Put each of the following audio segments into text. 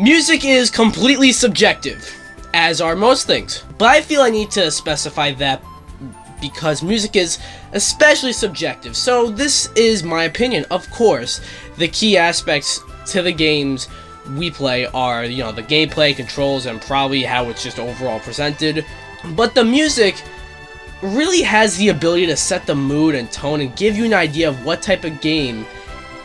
Music is completely subjective, as are most things, but I feel I need to specify that because music is especially subjective. So this is my opinion. Of course, the key aspects to the games we play are, the gameplay, controls, and probably how it's just overall presented. But the music really has the ability to set the mood and tone and give you an idea of what type of game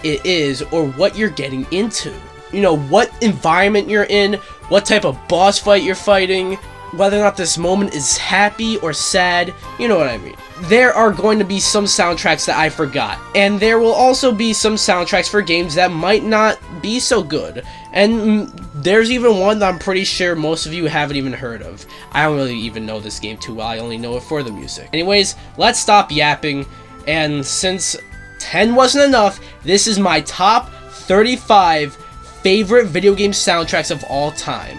it is or what you're getting into. What environment you're in, what type of boss fight you're fighting, whether or not this moment is happy or sad, you know what I mean. There are going to be some soundtracks that I forgot, and there will also be some soundtracks for games that might not be so good, and there's even one that I'm pretty sure most of you haven't even heard of. I don't really even know this game too well, I only know it for the music. Anyways, let's stop yapping, and since 10 wasn't enough, this is my top 35 favorite video game soundtracks of all time.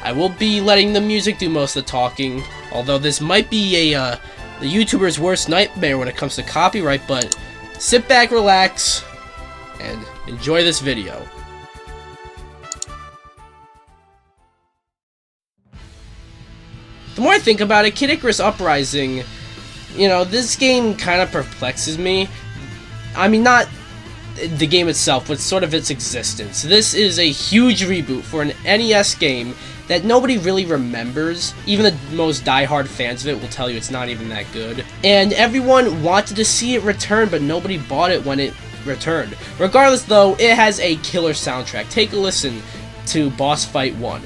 I will be letting the music do most of the talking, although this might be the YouTuber's worst nightmare when it comes to copyright, but sit back, relax, and enjoy this video. The more I think about it, Kid Icarus Uprising, this game kind of perplexes me. I mean, not the game itself, but sort of its existence. This is a huge reboot for an NES game that nobody really remembers. Even the most die-hard fans of it will tell you it's not even that good. And everyone wanted to see it return, but nobody bought it when it returned. Regardless, though, it has a killer soundtrack. Take a listen to Boss Fight 1.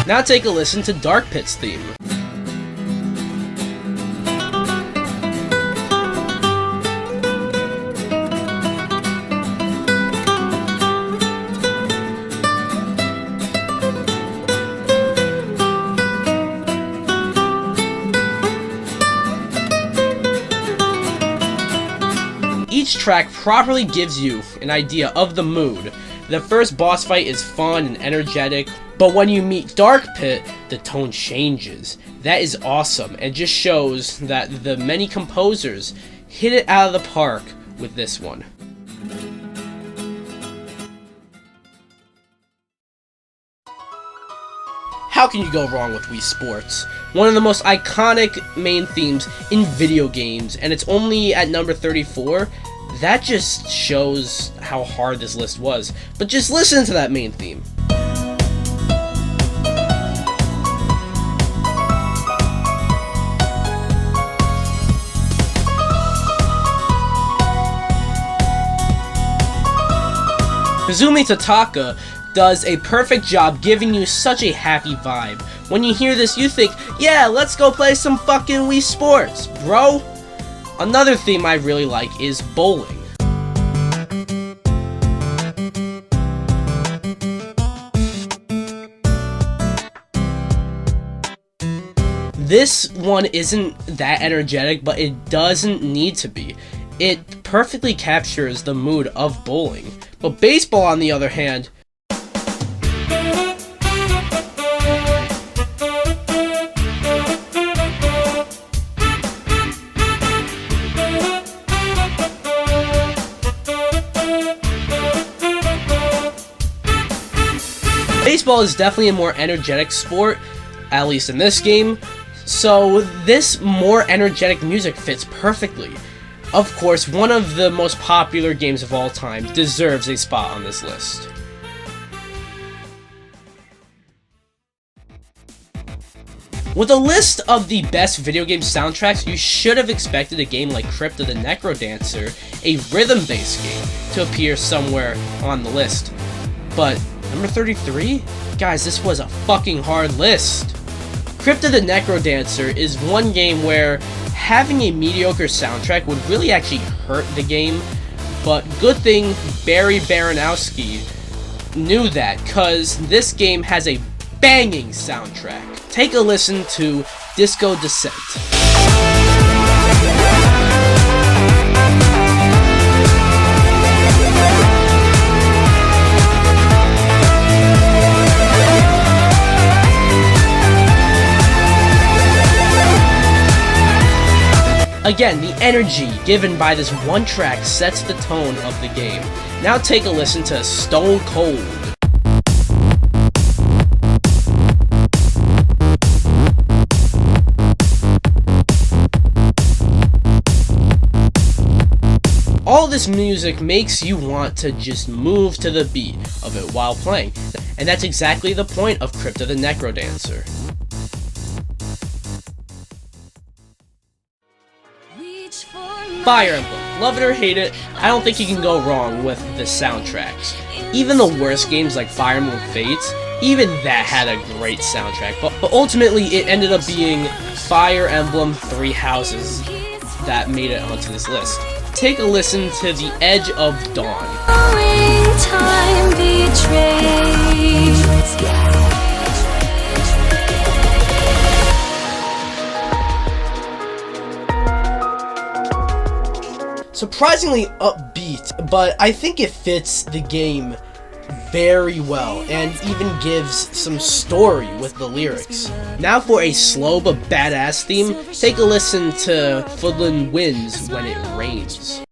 Now take a listen to Dark Pit's theme. Each track properly gives you an idea of the mood. The first boss fight is fun and energetic, but when you meet Dark Pit, the tone changes. That is awesome, and just shows that the many composers hit it out of the park with this one. How can you go wrong with Wii Sports? One of the most iconic main themes in video games, and it's only at number 34. That just shows how hard this list was. But just listen to that main theme. Kazumi Totaka does a perfect job giving you such a happy vibe. When you hear this, you think, yeah, let's go play some fucking Wii Sports, bro. Another theme I really like is bowling. This one isn't that energetic, but it doesn't need to be. It perfectly captures the mood of bowling. But baseball, on the other hand, baseball is definitely a more energetic sport, at least in this game, so this more energetic music fits perfectly. Of course, one of the most popular games of all time deserves a spot on this list. With a list of the best video game soundtracks, you should have expected a game like Crypt of the NecroDancer, a rhythm-based game, to appear somewhere on the list. But number 33? Guys, this was a fucking hard list. Crypt of the NecroDancer is one game where having a mediocre soundtrack would really actually hurt the game, but good thing Barry Baranowski knew that, cause this game has a banging soundtrack. Take a listen to Disco Descent. Again, the energy given by this one track sets the tone of the game. Now take a listen to Stone Cold. All this music makes you want to just move to the beat of it while playing, and that's exactly the point of Crypt of the NecroDancer. Fire Emblem, love it or hate it, I don't think you can go wrong with the soundtracks. Even the worst games like Fire Emblem Fates, even that had a great soundtrack, but ultimately it ended up being Fire Emblem Three Houses that made it onto this list. Take a listen to The Edge of Dawn. Time betrays. Surprisingly upbeat, but I think it fits the game very well and even gives some story with the lyrics. Now for a slow but badass theme, take a listen to Fodlan Winds When It Rains.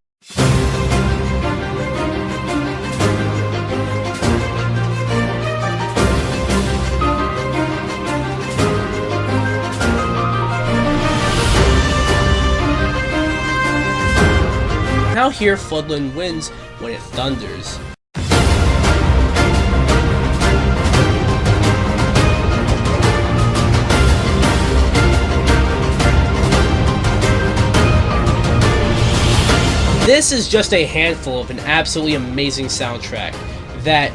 Now hear Fodlan Winds When It Thunders. This is just a handful of an absolutely amazing soundtrack that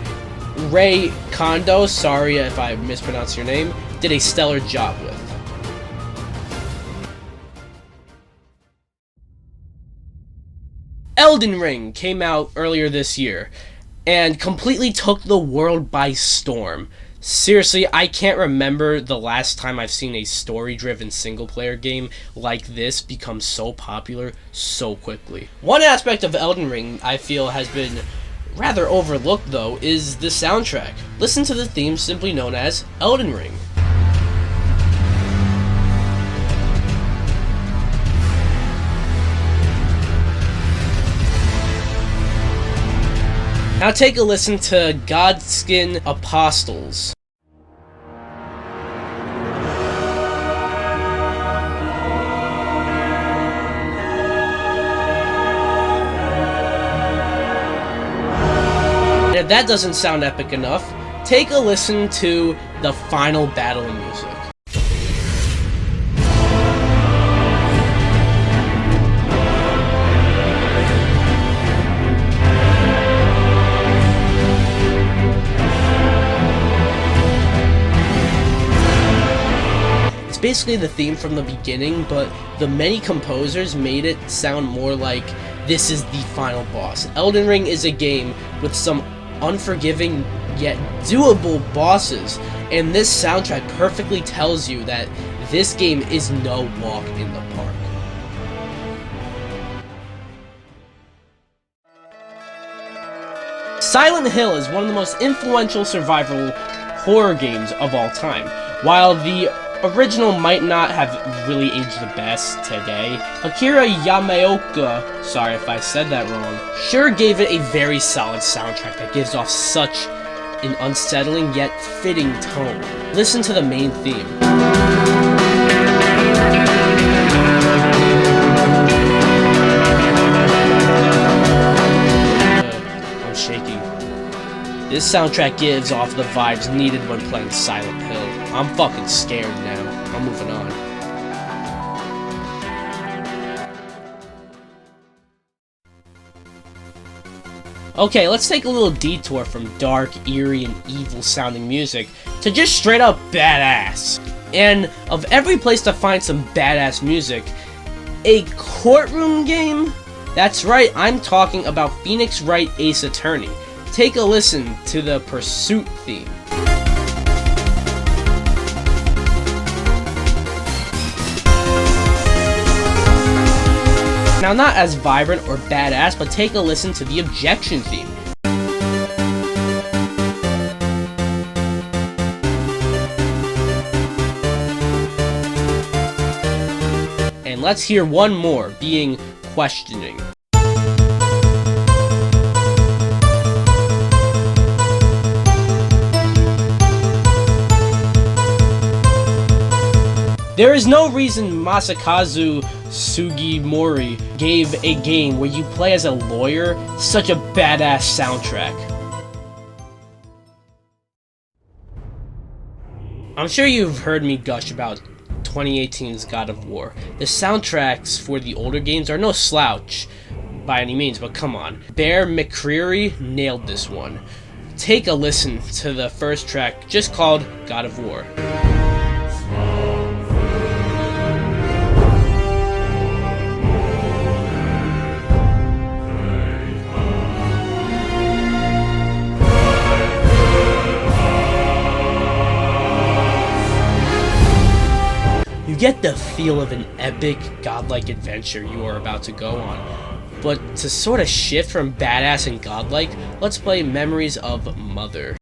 Ray Kondo, sorry if I mispronounced your name, did a stellar job with. Elden Ring came out earlier this year and completely took the world by storm. Seriously, I can't remember the last time I've seen a story-driven single-player game like this become so popular so quickly. One aspect of Elden Ring I feel has been rather overlooked though is the soundtrack. Listen to the theme simply known as Elden Ring. Now take a listen to Godskin Apostles. And if that doesn't sound epic enough, take a listen to the final battle music. Basically the theme from the beginning, but the many composers made it sound more like this is the final boss. Elden Ring is a game with some unforgiving yet doable bosses, and this soundtrack perfectly tells you that this game is no walk in the park. Silent Hill is one of the most influential survival horror games of all time. While the original might not have really aged the best today, Akira Yamaoka, sorry if I said that wrong, sure gave it a very solid soundtrack that gives off such an unsettling yet fitting tone. Listen to the main theme. I'm shaking. This soundtrack gives off the vibes needed when playing Silent Hill. I'm fucking scared now. I'm moving on. Okay, let's take a little detour from dark, eerie, and evil sounding music to just straight up badass. And of every place to find some badass music, a courtroom game? That's right, I'm talking about Phoenix Wright Ace Attorney. Take a listen to the Pursuit theme. Now, not as vibrant or badass, but take a listen to the Objection theme. And let's hear one more, being questioning. There is no reason Masakazu Sugimori gave a game where you play as a lawyer such a badass soundtrack. I'm sure you've heard me gush about 2018's God of War. The soundtracks for the older games are no slouch by any means, but come on. Bear McCreary nailed this one. Take a listen to the first track, just called God of War. You get the feel of an epic, godlike adventure you are about to go on. But to sort of shift from badass and godlike, let's play Memories of Mother.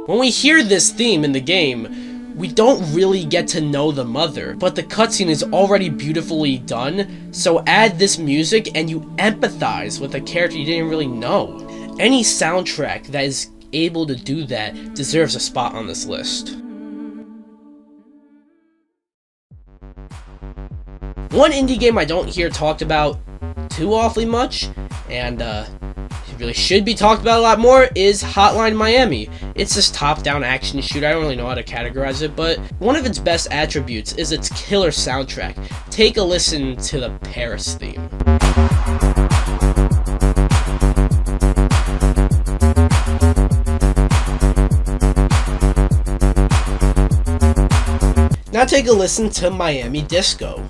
When we hear this theme in the game, we don't really get to know the mother, but the cutscene is already beautifully done, so add this music and you empathize with a character you didn't really know. Any soundtrack that is able to do that deserves a spot on this list. One indie game I don't hear talked about too awfully much, and really should be talked about a lot more, is Hotline Miami. It's this top-down action shooter. I don't really know how to categorize it, but one of its best attributes is its killer soundtrack. Take a listen to the Paris theme. Now take a listen to Miami Disco.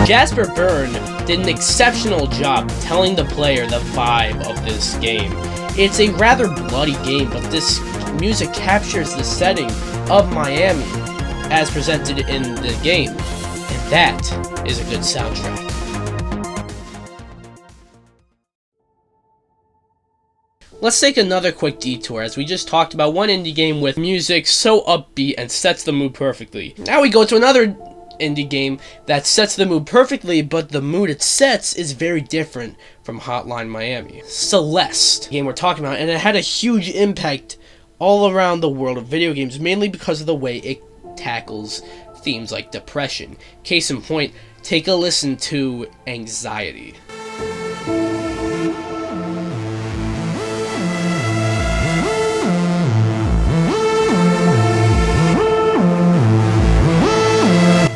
Jasper Byrne did an exceptional job telling the player the vibe of this game. It's a rather bloody game, but this music captures the setting of Miami as presented in the game, and that is a good soundtrack. Let's take another quick detour, as we just talked about one indie game with music so upbeat and sets the mood perfectly. Now we go to another indie game that sets the mood perfectly, but the mood it sets is very different from Hotline Miami. Celeste, the game we're talking about, and it had a huge impact all around the world of video games, mainly because of the way it tackles themes like depression. Case in point, take a listen to Anxiety.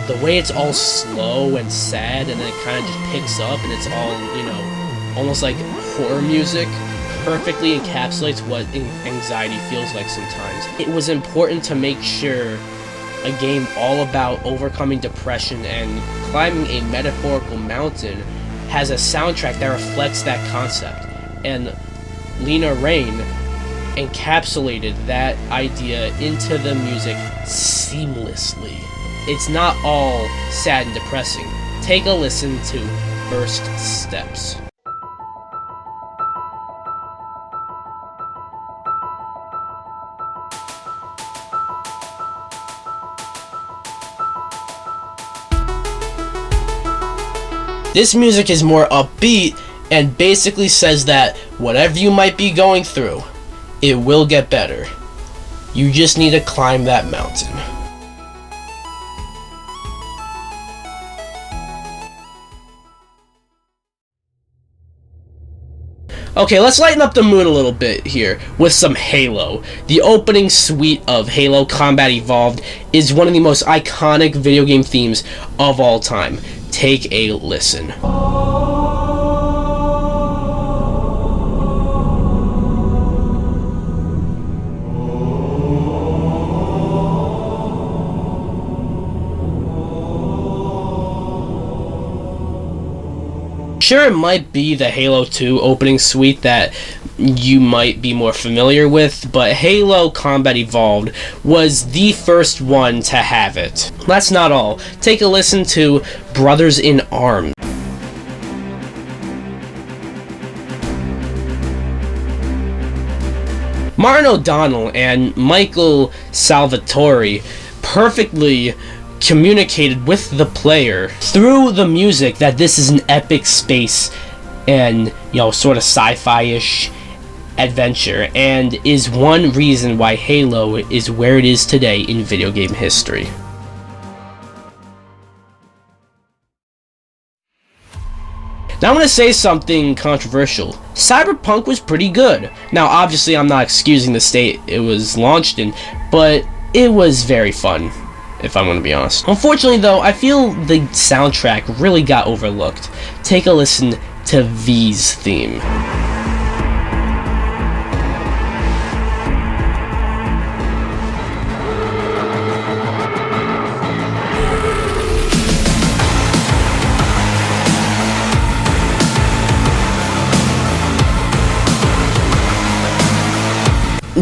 The way it's all slow and sad, and then it kind of just picks up, and it's all, you know, almost like horror music, perfectly encapsulates what anxiety feels like sometimes. It was important to make sure a game all about overcoming depression and climbing a metaphorical mountain has a soundtrack that reflects that concept. And Lena Raine encapsulated that idea into the music seamlessly. It's not all sad and depressing. Take a listen to First Steps. This music is more upbeat and basically says that whatever you might be going through, it will get better. You just need to climb that mountain. Okay, let's lighten up the mood a little bit here with some Halo. The opening suite of Halo Combat Evolved is one of the most iconic video game themes of all time. Take a listen. Sure, it might be the Halo 2 opening suite that you might be more familiar with, but Halo Combat Evolved was the first one to have it. That's not all. Take a listen to Brothers in Arms. Martin O'Donnell and Michael Salvatore perfectly communicated with the player through the music that this is an epic space and, sort of sci-fi-ish adventure, and is one reason why Halo is where it is today in video game history. Now I'm going to say something controversial. Cyberpunk was pretty good. Now obviously I'm not excusing the state it was launched in, but it was very fun, if I'm going to be honest. Unfortunately though, I feel the soundtrack really got overlooked. Take a listen to V's theme.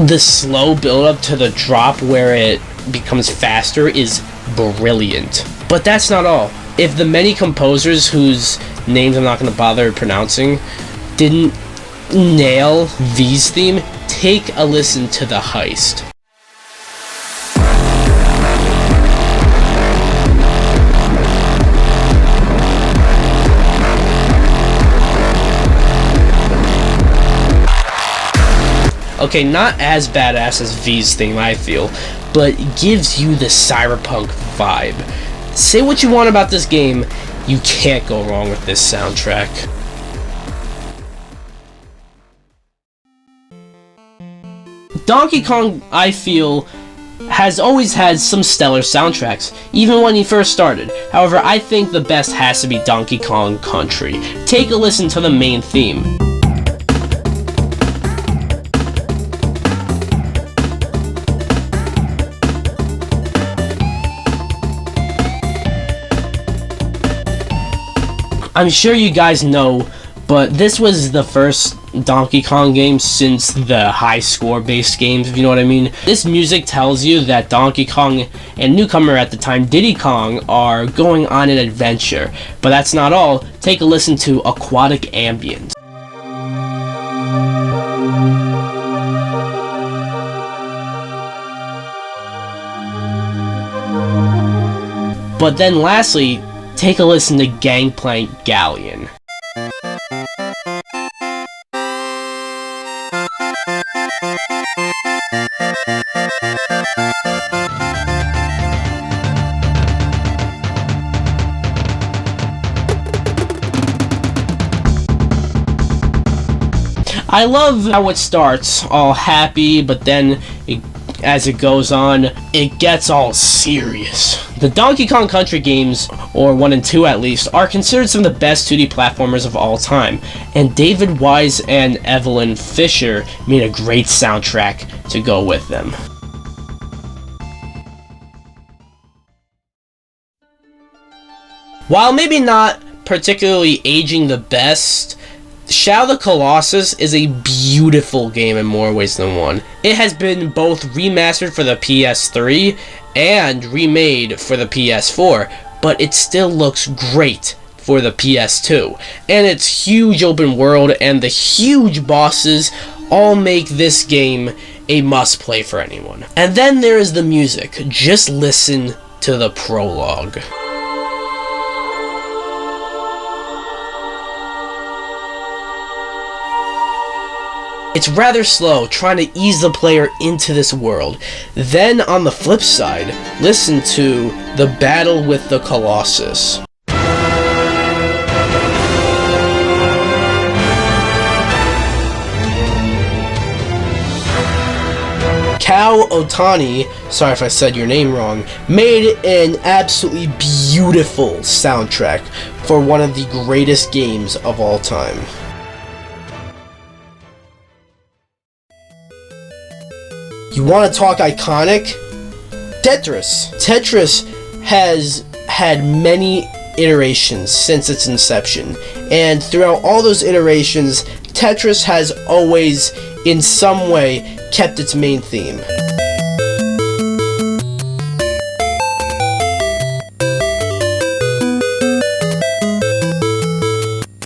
The slow build up to the drop where it becomes faster is brilliant. But that's not all. If the many composers whose names I'm not going to bother pronouncing didn't nail V's theme, take a listen to The Heist. Okay, not as badass as V's theme, I feel, but gives you the cyberpunk vibe. Say what you want about this game, you can't go wrong with this soundtrack. Donkey Kong, I feel, has always had some stellar soundtracks, even when he first started. However, I think the best has to be Donkey Kong Country. Take a listen to the main theme. I'm sure you guys know, but this was the first Donkey Kong game since the high score based games, if you know what I mean. This music tells you that Donkey Kong and newcomer at the time Diddy Kong are going on an adventure. But that's not all. Take a listen to Aquatic Ambience. But then lastly, take a listen to Gangplank Galleon. I love how it starts all happy, but then as it goes on, it gets all serious. The Donkey Kong Country games, or 1 and 2 at least, are considered some of the best 2D platformers of all time, and David Wise and Evelyn Fisher made a great soundtrack to go with them. While maybe not particularly aging the best, Shadow of the Colossus is a beautiful game in more ways than one. It has been both remastered for the PS3 and remade for the PS4, but it still looks great for the PS2. And its huge open world and the huge bosses all make this game a must-play for anyone. And then there is the music. Just listen to the prologue. It's rather slow, trying to ease the player into this world. Then, on the flip side, listen to the battle with the Colossus. Cal Otani, sorry if I said your name wrong, made an absolutely beautiful soundtrack for one of the greatest games of all time. You want to talk iconic? Tetris. Tetris has had many iterations since its inception, and throughout all those iterations, Tetris has always, in some way, kept its main theme.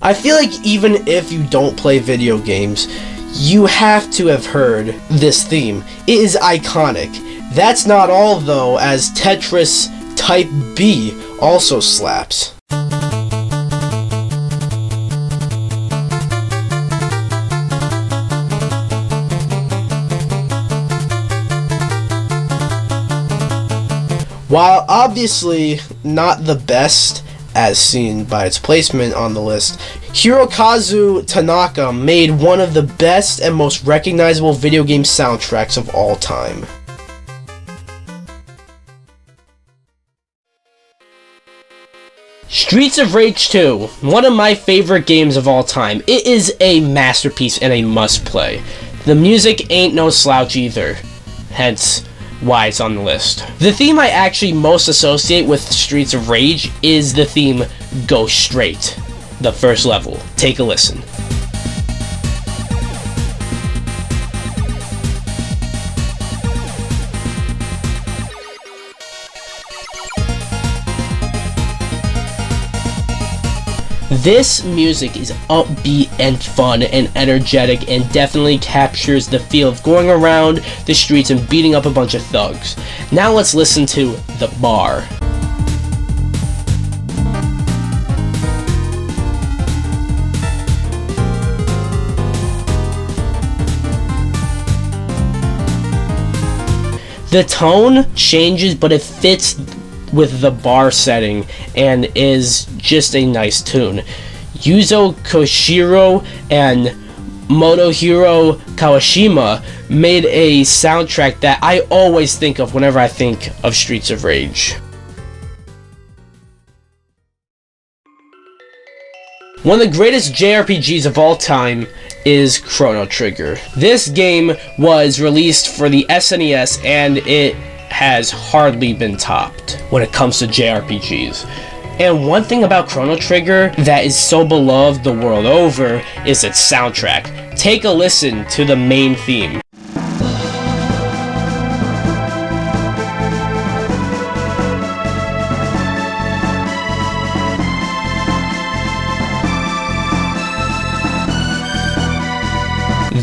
I feel like even if you don't play video games, you have to have heard this theme. It is iconic. That's not all though, as Tetris Type B also slaps. While obviously not the best, as seen by its placement on the list, Hirokazu Tanaka made one of the best and most recognizable video game soundtracks of all time. Streets of Rage 2, one of my favorite games of all time. It is a masterpiece and a must-play. The music ain't no slouch either, hence why it's on the list. The theme I actually most associate with Streets of Rage is the theme Go Straight, the first level. Take a listen. This music is upbeat and fun and energetic and definitely captures the feel of going around the streets and beating up a bunch of thugs. Now let's listen to The Bar. The tone changes, but it fits with the bar setting and is just a nice tune. Yuzo Koshiro and Motohiro Kawashima made a soundtrack that I always think of whenever I think of Streets of Rage. One of the greatest JRPGs of all time is Chrono Trigger. This game was released for the SNES and it has hardly been topped when it comes to JRPGs. And one thing about Chrono Trigger that is so beloved the world over is its soundtrack. Take a listen to the main theme.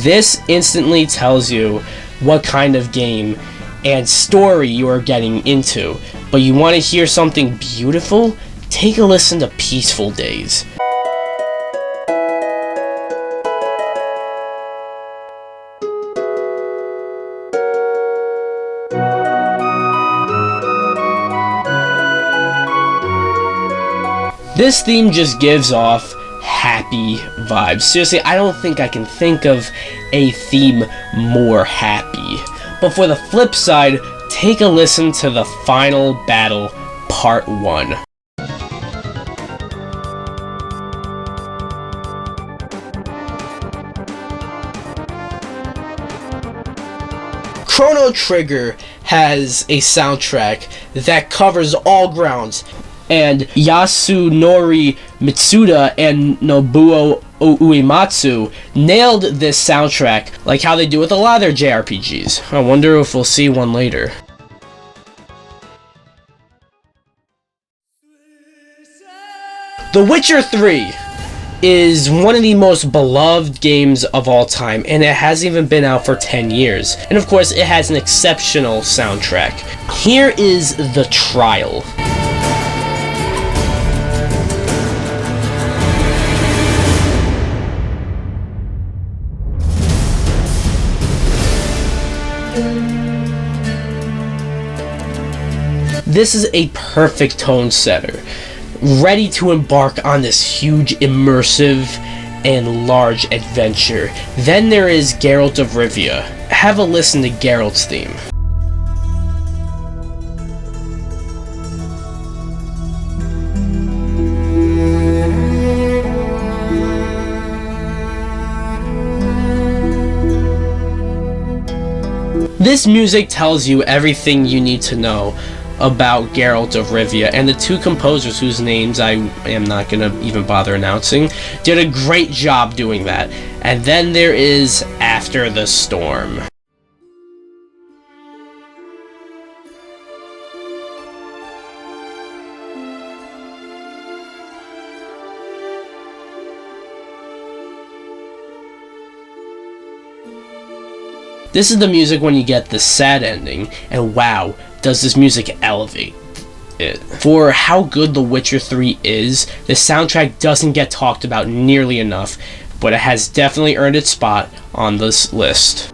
This instantly tells you what kind of game and story you are getting into. But you want to hear something beautiful? Take a listen to Peaceful Days. This theme just gives off happy vibes. Seriously, I don't think I can think of a theme more happy. But for the flip side, take a listen to the Final Battle Part 1. Chrono Trigger has a soundtrack that covers all grounds, and Yasunori Mitsuda and Nobuo Uematsu nailed this soundtrack like how they do with a lot of their JRPGs. I wonder if we'll see one later. The Witcher 3 is one of the most beloved games of all time, and it hasn't even been out for 10 years. And of course, it has an exceptional soundtrack. Here is The Trial. This is a perfect tone setter, ready to embark on this huge, immersive, and large adventure. Then there is Geralt of Rivia. Have a listen to Geralt's theme. This music tells you everything you need to know about Geralt of Rivia, and the two composers whose names I am not gonna even bother announcing did a great job doing that. And then there is After the Storm. This is the music when you get the sad ending, and wow, does this music elevate it. For how good The Witcher 3 is, the soundtrack doesn't get talked about nearly enough, but it has definitely earned its spot on this list.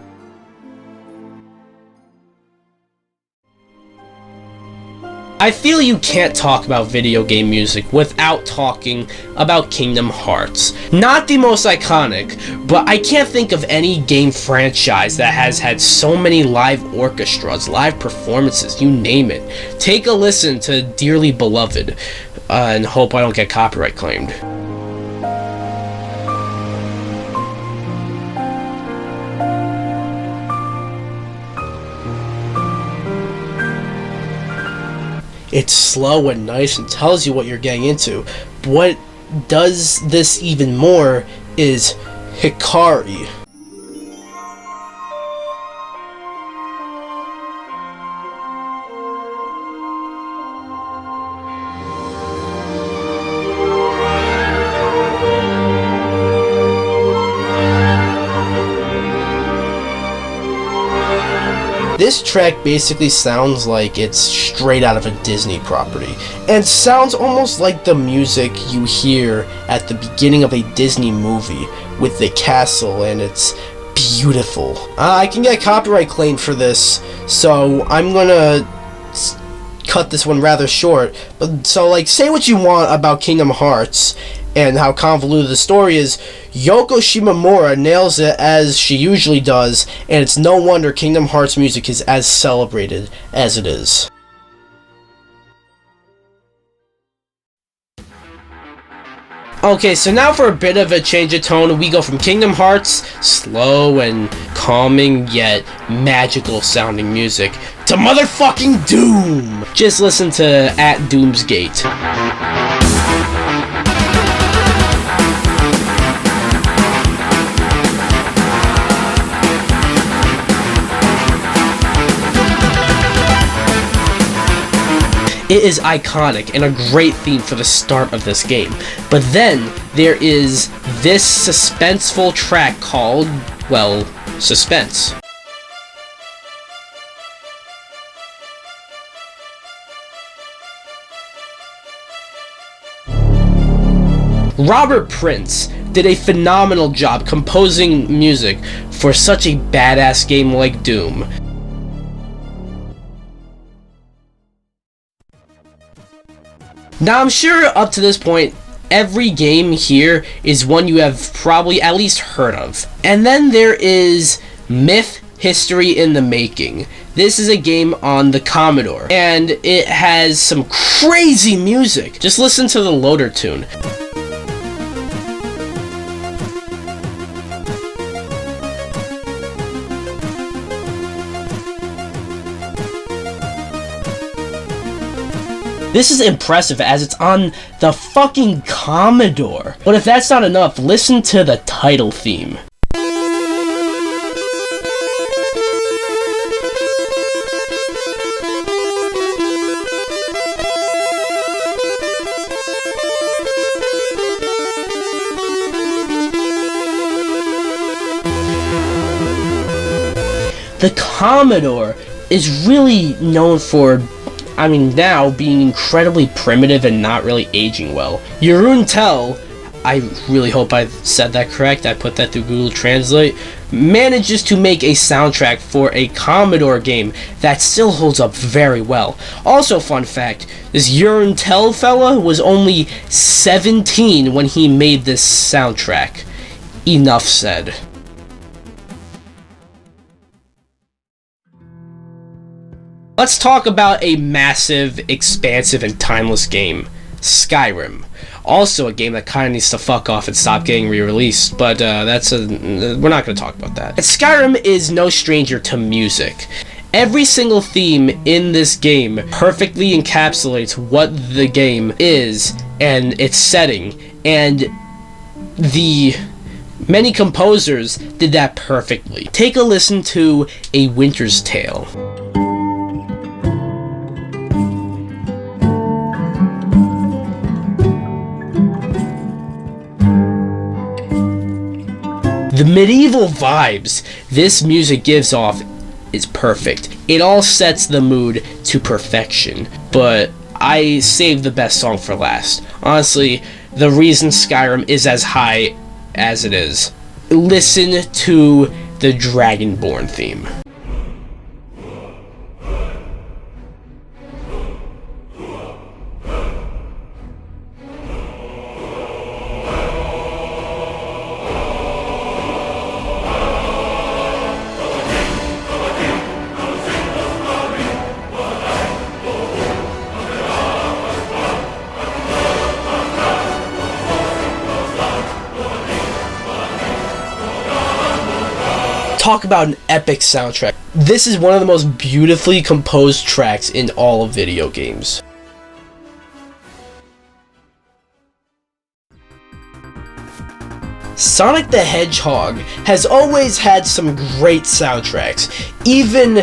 I feel you can't talk about video game music without talking about Kingdom Hearts. Not the most iconic, but I can't think of any game franchise that has had so many live orchestras, live performances, you name it. Take a listen to Dearly Beloved, and hope I don't get copyright claimed. It's slow and nice and tells you what you're getting into. What does this even more is Hikari. This track basically sounds like it's straight out of a Disney property, and sounds almost like the music you hear at the beginning of a Disney movie with the castle, and it's beautiful. I can get copyright claimed for this, so I'm gonna cut this one rather short. But so, like, say what you want about Kingdom Hearts and how convoluted the story is, Yoko Shimomura nails it as she usually does, and it's no wonder Kingdom Hearts music is as celebrated as it is. Okay, so now for a bit of a change of tone, we go from Kingdom Hearts, slow and calming yet magical sounding music, to motherfucking Doom! Just listen to At Doom's Gate. It is iconic and a great theme for the start of this game. But then there is this suspenseful track called, well, Suspense. Robert Prince did a phenomenal job composing music for such a badass game like Doom. Now, I'm sure up to this point, every game here is one you have probably at least heard of. And then there is Myth History in the Making. This is a game on the Commodore, and it has some crazy music. Just listen to the loader tune. This is impressive as it's on the fucking Commodore. But if that's not enough, listen to the title theme. The Commodore is really known for, now being incredibly primitive and not really aging well. Jeroen Tel, I really hope I said that correct, I put that through Google Translate, manages to make a soundtrack for a Commodore game that still holds up very well. Also, fun fact, this Jeroen Tel fella was only 17 when he made this soundtrack. Enough said. Let's talk about a massive, expansive, and timeless game, Skyrim. Also a game that kinda needs to fuck off and stop getting re-released, but we're not gonna talk about that. Skyrim is no stranger to music, Every single theme in this game perfectly encapsulates what the game is and its setting, and the many composers did that perfectly. Take a listen to A Winter's Tale. The medieval vibes this music gives off is perfect. It all sets the mood to perfection, but I saved the best song for last. Honestly, the reason Skyrim is as high as it is. Listen to the Dragonborn theme. Talk about an epic soundtrack. This is one of the most beautifully composed tracks in all of video games. Sonic the Hedgehog has always had some great soundtracks. Even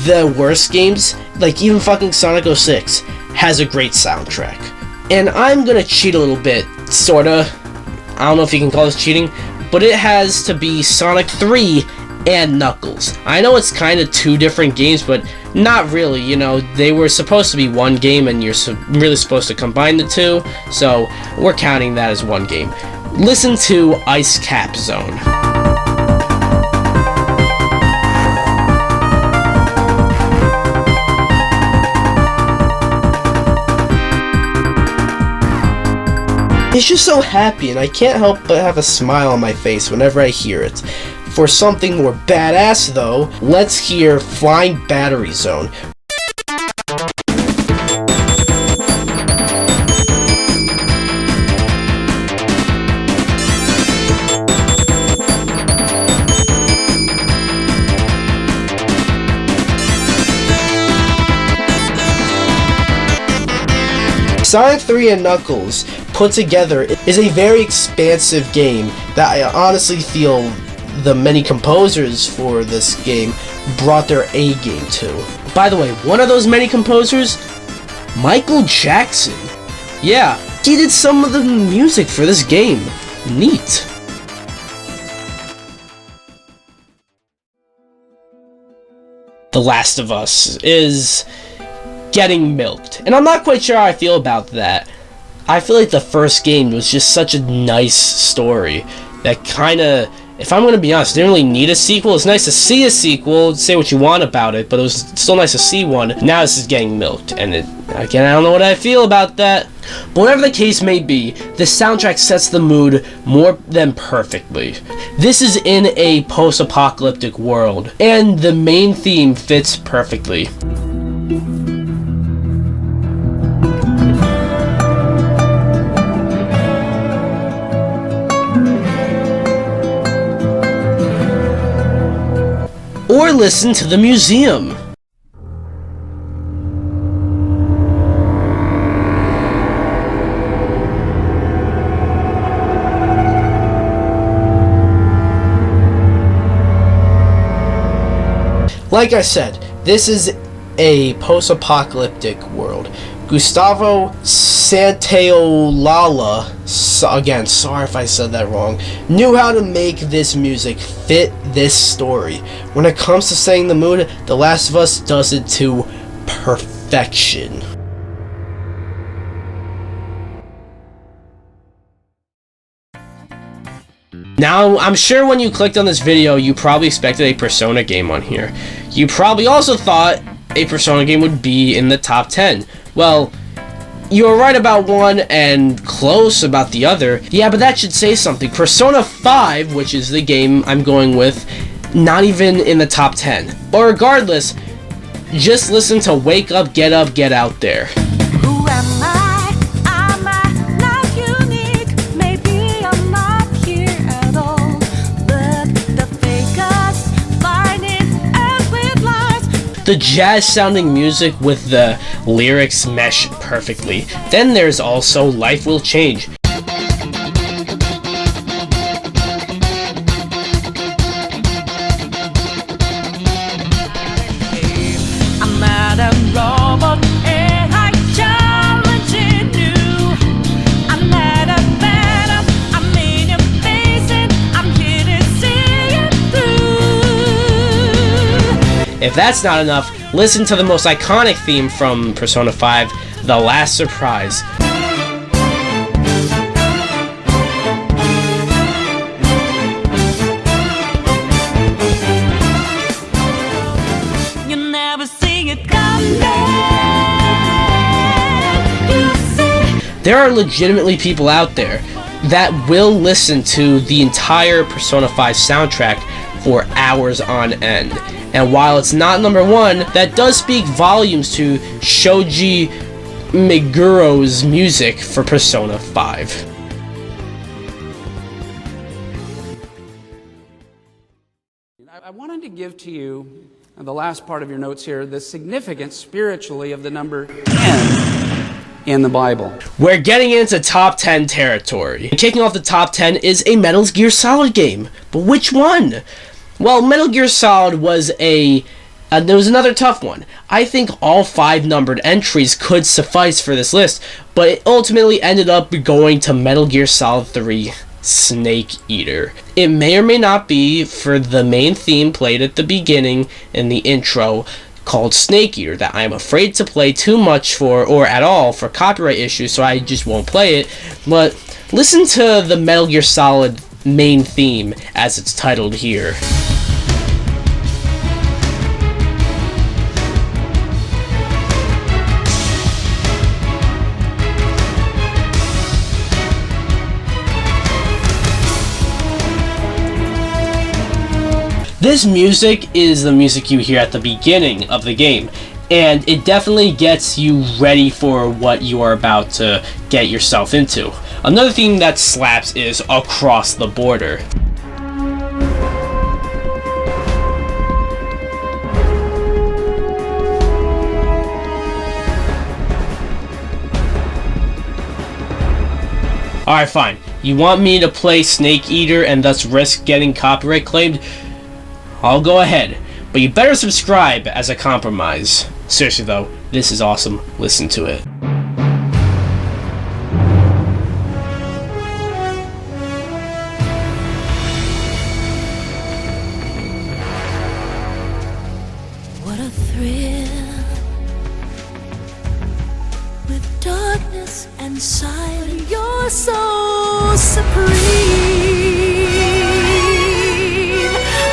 the worst games, like even fucking Sonic 06, has a great soundtrack. And I'm gonna cheat a little bit, sorta. I don't know if you can call this cheating, but it has to be Sonic 3 and Knuckles. I know it's kind of two different games, but not really, you know, they were supposed to be one game and you're really supposed to combine the two, so we're counting that as one game. Listen to Ice Cap Zone. It's just so happy, and I can't help but have a smile on my face whenever I hear it. For something more badass though, let's hear Flying Battery Zone. Sonic 3 and Knuckles put together is a very expansive game that I honestly feel the many composers for this game brought their A game to. By the way, one of those many composers, Michael Jackson. Yeah, he did some of the music for this game. Neat. The Last of Us is getting milked, and I'm not quite sure how I feel about that. I feel like the first game was just such a nice story that kinda, if I'm gonna be honest, didn't really need a sequel. It's nice to see a sequel, say what you want about it, but it was still nice to see one. Now this is getting milked, and again, I don't know what I feel about that. But whatever the case may be, the soundtrack sets the mood more than perfectly. This is in a post-apocalyptic world, and the main theme fits perfectly. Or listen to the museum. Like I said, this is a post-apocalyptic world. Gustavo Santaolalla, again, sorry if I said that wrong, knew how to make this music fit this story. When it comes to setting the mood, The Last of Us does it to perfection. Now, I'm sure when you clicked on this video, you probably expected a Persona game on here. You probably also thought a Persona game would be in the top 10. Well, you were right about one and close about the other. Yeah, but that should say something. Persona 5, which is the game I'm going with, not even in the top 10. But regardless, just listen to Wake Up, Get Out There. Who am I? Am I not unique? Maybe I'm not here at all. But the fakers find it as with lies. The jazz sounding music with the lyrics mesh perfectly. Then there's also Life Will Change. I'm not a robot and I challenge you. I'm not a phantom, I'm in your face and I'm here to see you through. If that's not enough, listen to the most iconic theme from Persona 5, The Last Surprise. You never see it coming. You see. There are legitimately people out there that will listen to the entire Persona 5 soundtrack for hours on end. And while it's not number one, that does speak volumes to Shoji Meguro's music for Persona 5. I wanted to give to you, the last part of your notes here, the significance spiritually of the number 10 in the Bible. We're getting into top 10 territory. Kicking off the top 10 is a Metal Gear Solid game. But which one? Well, Metal Gear Solid was there was another tough one. I think all 5 numbered entries could suffice for this list, but it ultimately ended up going to Metal Gear Solid 3 Snake Eater. It may or may not be for the main theme played at the beginning in the intro called Snake Eater that I'm afraid to play too much for or at all for copyright issues, so I just won't play it. But listen to the Metal Gear Solid main theme as it's titled here. This music is the music you hear at the beginning of the game, and it definitely gets you ready for what you are about to get yourself into. Another theme that slaps is Across the Border. Alright, fine. You want me to play Snake Eater and thus risk getting copyright claimed? I'll go ahead, but you better subscribe as a compromise. Seriously though, this is awesome. Listen to it. What a thrill with darkness and silence. You're so supreme.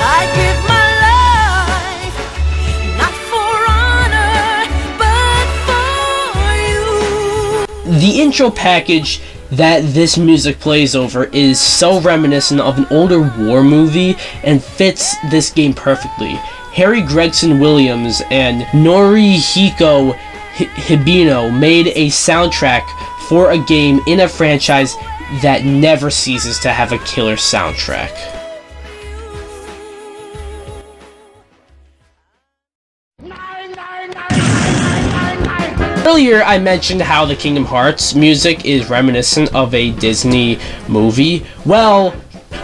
I give my life not for honor, but for you. The intro package that this music plays over is so reminiscent of an older war movie and fits this game perfectly. Harry Gregson Williams and Norihiko Hibino made a soundtrack for a game in a franchise that never ceases to have a killer soundtrack. Earlier, I mentioned how the Kingdom Hearts music is reminiscent of a Disney movie. Well,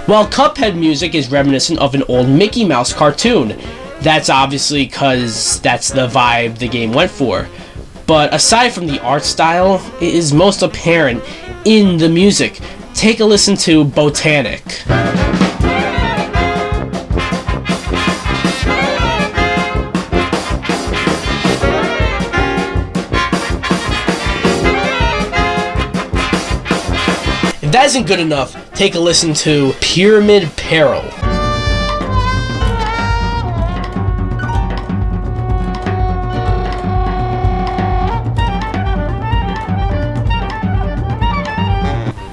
Cuphead music is reminiscent of an old Mickey Mouse cartoon. That's obviously because that's the vibe the game went for. But aside from the art style, it is most apparent in the music. Take a listen to Botanic. If that isn't good enough, take a listen to Pyramid Peril.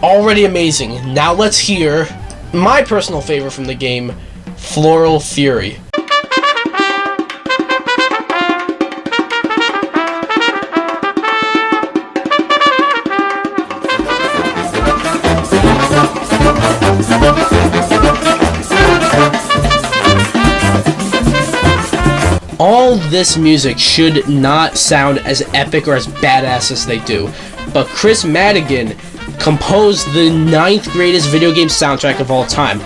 Already amazing. Now let's hear my personal favorite from the game, Floral Fury. All this music should not sound as epic or as badass as they do, but Chris Madigan composed the 9th greatest video game soundtrack of all time.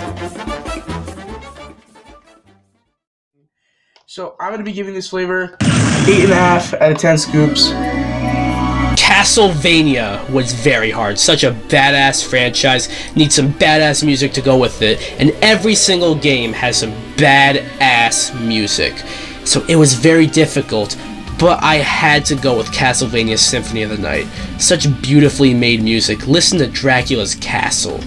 So I'm going to be giving this flavor 8.5 out of 10 scoops. Castlevania was very hard. Such a badass franchise. Needs some badass music to go with it. And every single game has some badass music. So it was very difficult. But I had to go with Castlevania Symphony of the Night. Such beautifully made music. Listen to Dracula's Castle.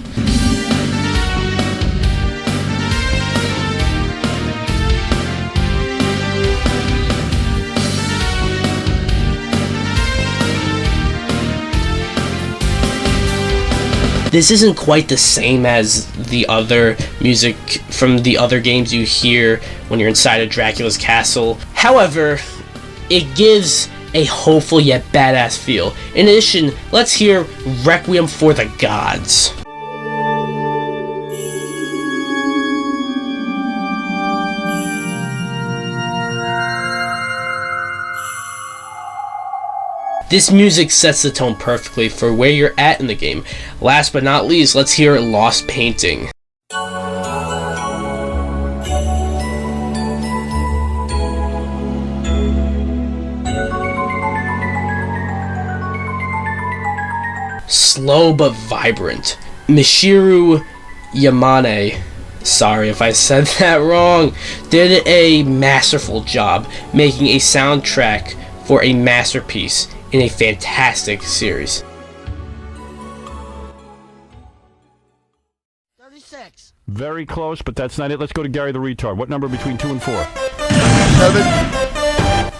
This isn't quite the same as the other music from the other games you hear when you're inside of Dracula's castle. However, it gives a hopeful yet badass feel. In addition, let's hear Requiem for the Gods. This music sets the tone perfectly for where you're at in the game. Last but not least, let's hear Lost Painting. Slow but vibrant. Michiru Yamane, sorry if I said that wrong, did a masterful job making a soundtrack for a masterpiece in a fantastic series. 36. Very close, but that's not it. Let's go to Gary the Retard. What number between 2 and 4? 7.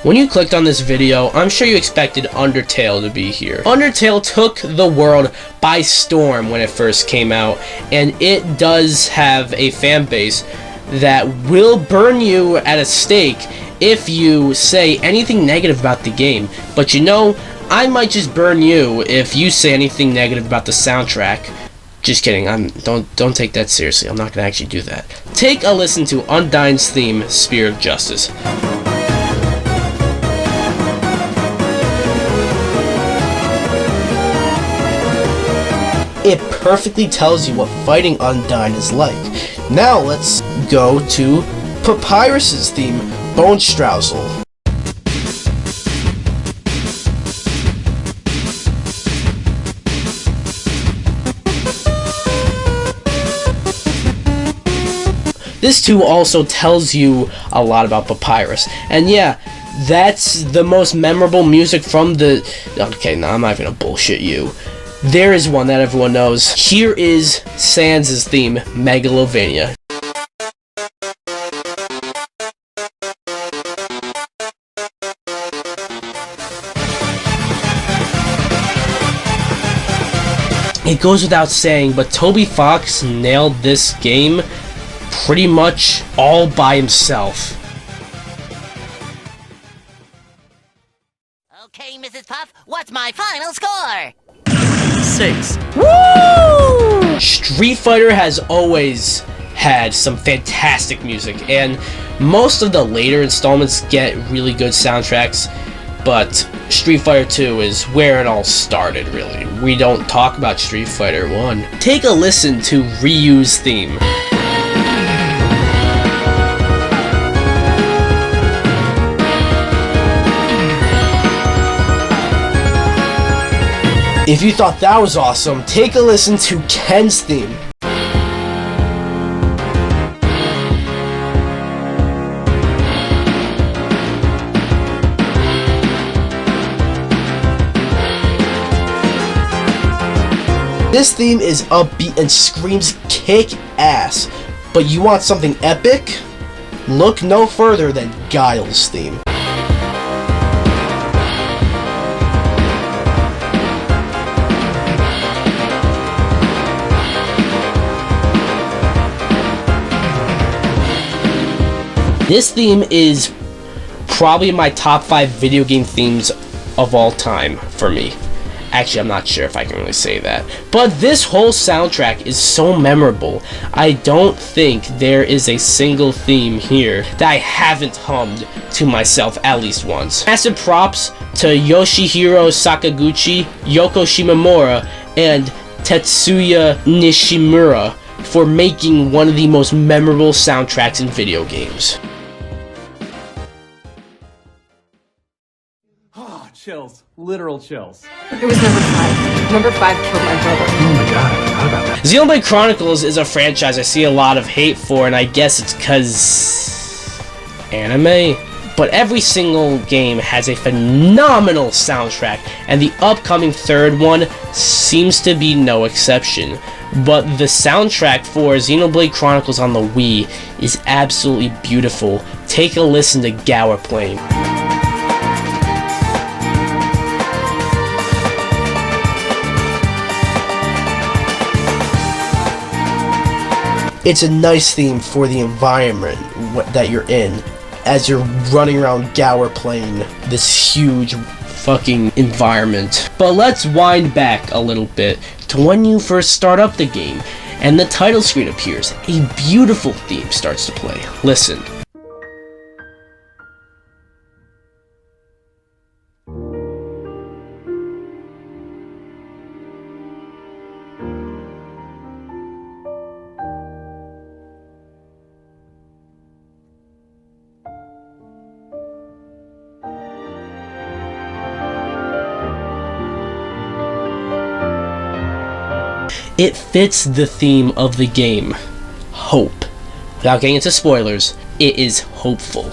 When you clicked on this video, I'm sure you expected Undertale to be here. Undertale took the world by storm when it first came out, and it does have a fan base that will burn you at a stake if you say anything negative about the game. But you know, I might just burn you if you say anything negative about the soundtrack. Just kidding, don't take that seriously. I'm not gonna actually do that. Take a listen to Undyne's theme, Spear of Justice. It perfectly tells you what fighting Undyne is like. Now let's go to Papyrus's theme, Bone Strowsel. This too also tells you a lot about Papyrus. And yeah, that's the most memorable music from the... Okay, no, I'm not even gonna bullshit you. There is one that everyone knows. Here is Sans' theme, Megalovania. It goes without saying, but Toby Fox nailed this game pretty much all by himself. Okay, Mrs. Puff, what's my final score? 6. Woo! Street Fighter has always had some fantastic music, and most of the later installments get really good soundtracks, but Street Fighter 2 is where it all started, really. We don't talk about Street Fighter 1. Take a listen to Ryu's theme. If you thought that was awesome, take a listen to Ken's theme. This theme is upbeat and screams kick ass, but you want something epic? Look no further than Guile's theme. This theme is probably my top 5 video game themes of all time for me. Actually, I'm not sure if I can really say that. But this whole soundtrack is so memorable. I don't think there is a single theme here that I haven't hummed to myself at least once. Massive props to Yoshihiro Sakaguchi, Yoko Shimomura, and Tetsuya Nishimura for making one of the most memorable soundtracks in video games. Chills. Literal chills. It was number 5. Number 5 killed my brother. Oh my god, I forgot about that. Xenoblade Chronicles is a franchise I see a lot of hate for, and I guess it's cause anime. But every single game has a phenomenal soundtrack, and the upcoming third one seems to be no exception. But the soundtrack for Xenoblade Chronicles on the Wii is absolutely beautiful. Take a listen to Gower playing. It's a nice theme for the environment that you're in as you're running around Gower playing this huge fucking environment. But let's wind back a little bit to when you first start up the game and the title screen appears. A beautiful theme starts to play. Listen. It fits the theme of the game, hope. Without getting into spoilers, it is hopeful.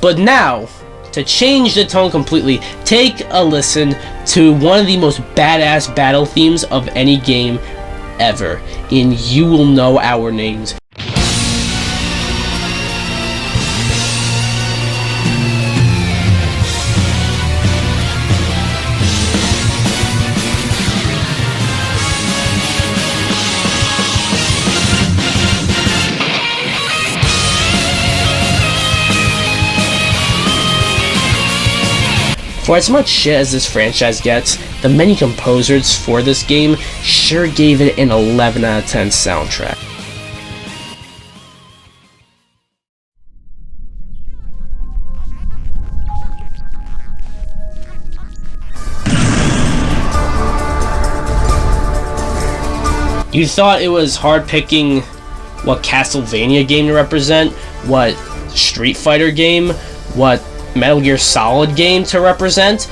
But now, to change the tone completely, take a listen to one of the most badass battle themes of any game ever in You Will Know Our Names. For as much shit as this franchise gets, the many composers for this game sure gave it an 11 out of 10 soundtrack. You thought it was hard picking what Castlevania game to represent, what Street Fighter game, what Metal Gear Solid game to represent?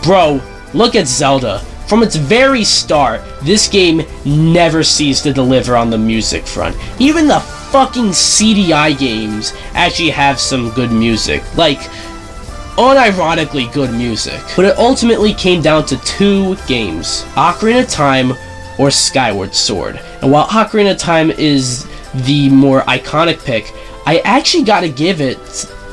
Bro, look at Zelda. From its very start, this game never ceased to deliver on the music front. Even the fucking CDI games actually have some good music. Like, unironically good music. But it ultimately came down to 2 games. Ocarina of Time or Skyward Sword. And while Ocarina of Time is the more iconic pick, I actually gotta give it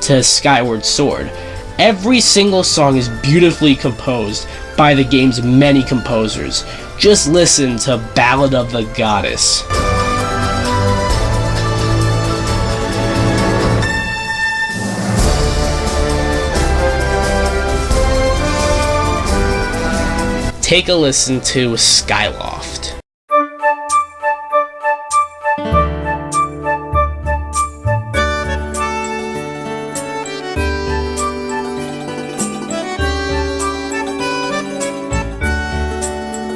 to Skyward Sword. Every single song is beautifully composed by the game's many composers. Just listen to Ballad of the Goddess. Take a listen to Skyloft.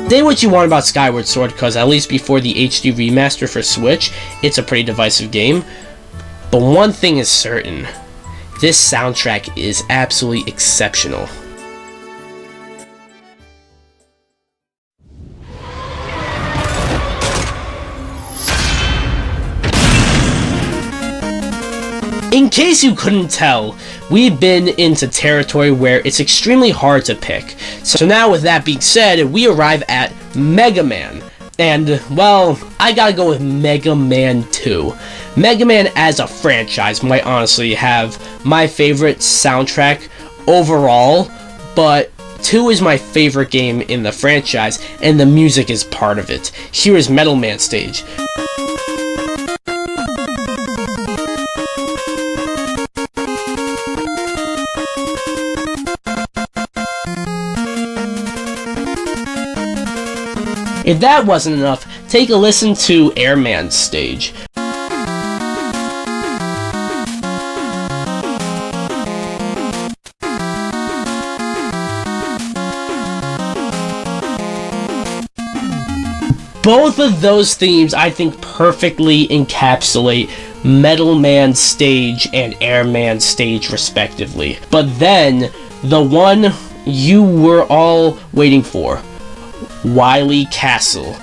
Say what you want about Skyward Sword, because at least before the HD remaster for Switch, it's a pretty divisive game. But one thing is certain, this soundtrack is absolutely exceptional. In case you couldn't tell, we've been into territory where it's extremely hard to pick. So now with that being said, we arrive at Mega Man. And, well, I gotta go with Mega Man 2. Mega Man as a franchise might honestly have my favorite soundtrack overall, but 2 is my favorite game in the franchise, and the music is part of it. Here is Metal Man Stage. If that wasn't enough, take a listen to Airman's stage. Both of those themes, I think, perfectly encapsulate Metal Man's stage and Airman's stage, respectively. But then, the one you were all waiting for, Wily Castle.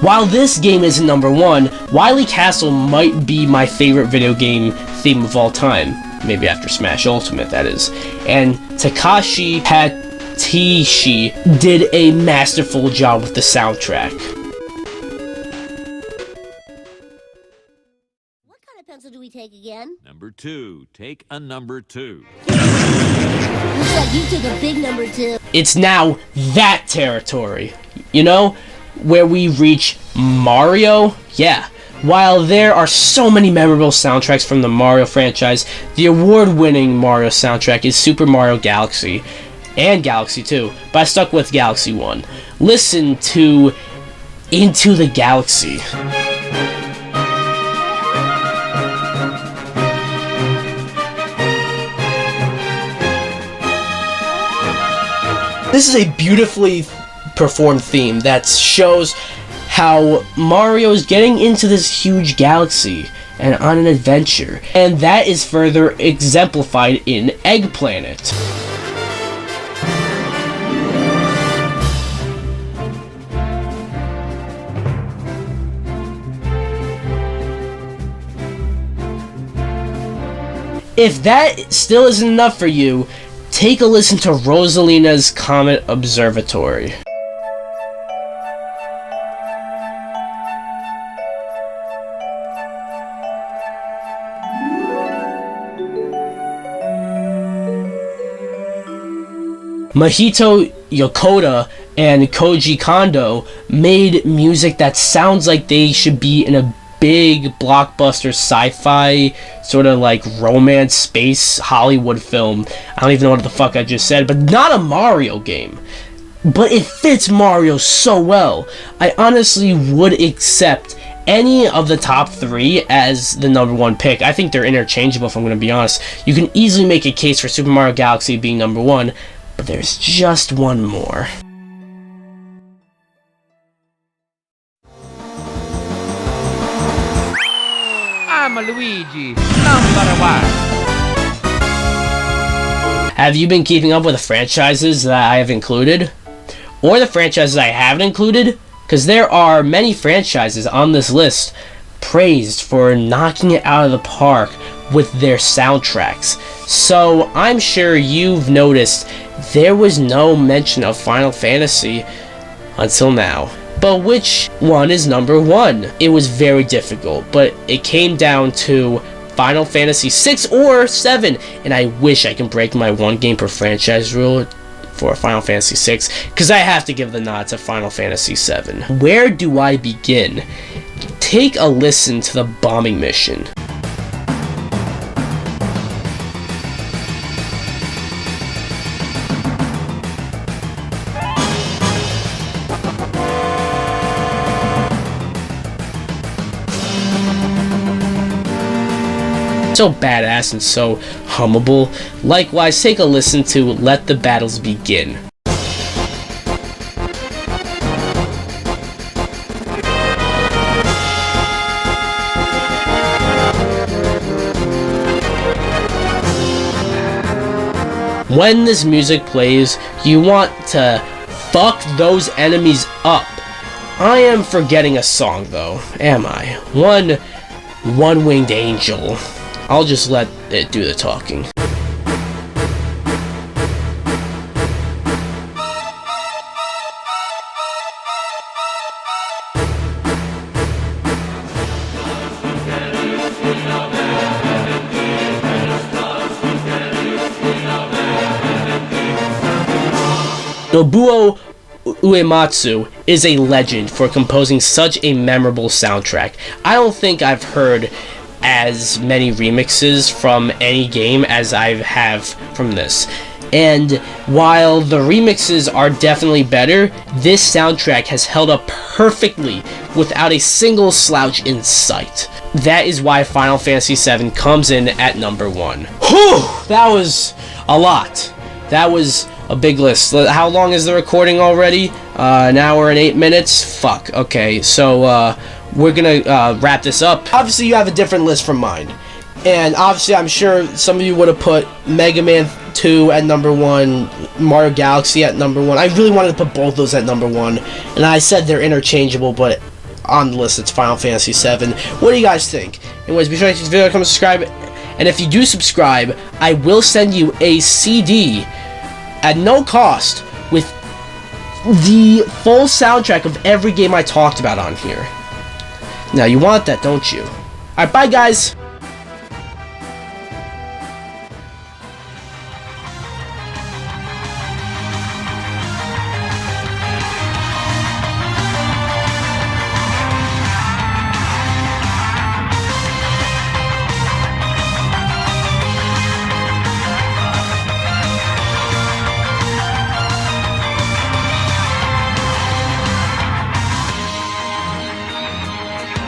While this game isn't number one, Wily Castle might be my favorite video game theme of all time. Maybe after Smash Ultimate, that is. And Takashi Hataishi did a masterful job with the soundtrack. What kind of pencil do we take again? Number 2. Take a number 2. Looks like you took a big number 2. It's now that territory, you know, where we reach Mario. Yeah, while there are so many memorable soundtracks from the Mario franchise, the award-winning Mario soundtrack is Super Mario Galaxy, and Galaxy 2, but I stuck with Galaxy 1. Listen to Into the Galaxy. This is a beautifully performed theme that shows how Mario is getting into this huge galaxy and on an adventure, and that is further exemplified in Egg Planet. If that still isn't enough for you, take a listen to Rosalina's Comet Observatory. Mahito Yokota and Koji Kondo made music that sounds like they should be in a big blockbuster sci-fi sort of like romance space Hollywood film. I don't even know what the fuck I just said, but not a Mario game. But it fits Mario so well. I honestly would accept any of the top 3 as the number 1 pick. I think they're interchangeable, if I'm going to be honest. You can easily make a case for Super Mario Galaxy being number 1, but there's just one more. I'm a Luigi, number 1. Have you been keeping up with the franchises that I have included? Or the franchises I haven't included? Because there are many franchises on this list praised for knocking it out of the park with their soundtracks. So I'm sure you've noticed there was no mention of Final Fantasy until now. But which one is number 1? It was very difficult, but it came down to Final Fantasy 6 or 7, and I wish I can break my 1 game per franchise rule for Final Fantasy 6, because I have to give the nod to Final Fantasy 7. Where do I begin? Take a listen to the bombing mission. So badass and so hummable. Likewise, take a listen to Let the Battles Begin. When this music plays, you want to fuck those enemies up. I am forgetting a song though, am I? One-Winged Angel. I'll just let it do the talking. Nobuo Uematsu is a legend for composing such a memorable soundtrack. I don't think I've heard as many remixes from any game as I have from this. And while the remixes are definitely better, this soundtrack has held up perfectly without a single slouch in sight. That is why Final Fantasy VII comes in at number 1. Whew! That was a lot. That was a big list. How long is the recording already? An hour and 8 minutes? Fuck. Okay, so we're gonna wrap this up. Obviously, you have a different list from mine. And obviously, I'm sure some of you would have put Mega Man 2 at number 1, Mario Galaxy at number 1. I really wanted to put both those at number 1. And I said they're interchangeable, but on the list, it's Final Fantasy VII. What do you guys think? Anyways, be sure to like this video, comment, subscribe. And if you do subscribe, I will send you a CD at no cost with the full soundtrack of every game I talked about on here. Now, you want that, don't you? Alright, bye guys!